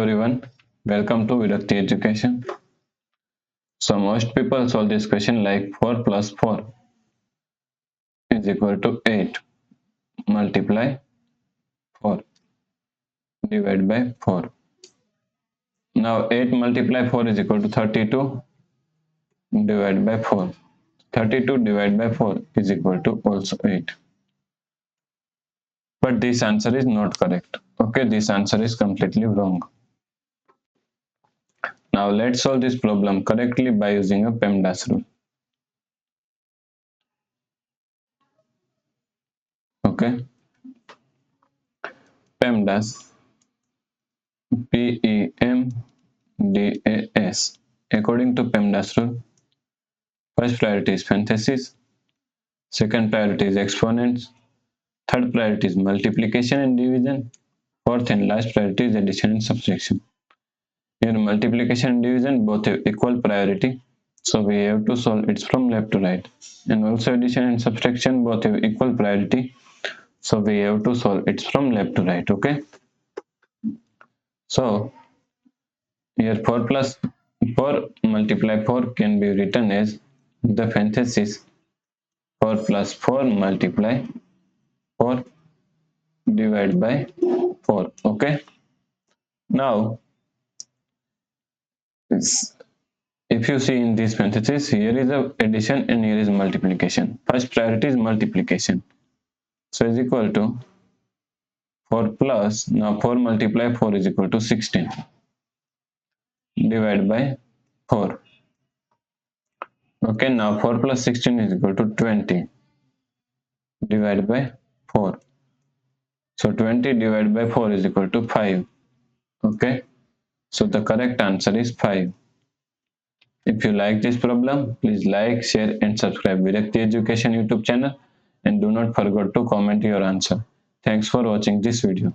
everyone, welcome to Virakti Education. So most people solve this question like 4 plus 4 is equal to 8 multiply 4 divided by 4. Now 8 multiply 4 is equal to 32 divided by 4. 32 divided by 4 is equal to also 8. But this answer is not correct. Okay, this answer is completely wrong. Now let's solve this problem correctly by using a PEMDAS rule. Okay, PEMDAS PEMDAS. According to PEMDAS rule, first priority is parentheses, second priority is exponents, third priority is multiplication and division, fourth and last priority is addition and subtraction. Here multiplication and division both have equal priority, so we have to solve it from left to right. And also addition and subtraction both have equal priority, so we have to solve it from left to right. Okay, so here 4 multiply 4 can be written as the parenthesis 4 plus 4 multiply 4 divided by 4. Okay, now if you see in this parenthesis, here is a addition and here is multiplication. First priority is multiplication, so is equal to 4 plus, now 4 multiply 4 is equal to 16 divided by 4. Okay, now 4 plus 16 is equal to 20 divided by 4. So 20 divided by 4 is equal to 5. Okay, so the correct answer is 5. If you like this problem, please like, share and subscribe Virakti Education YouTube channel, and do not forget to comment your answer. Thanks for watching this video.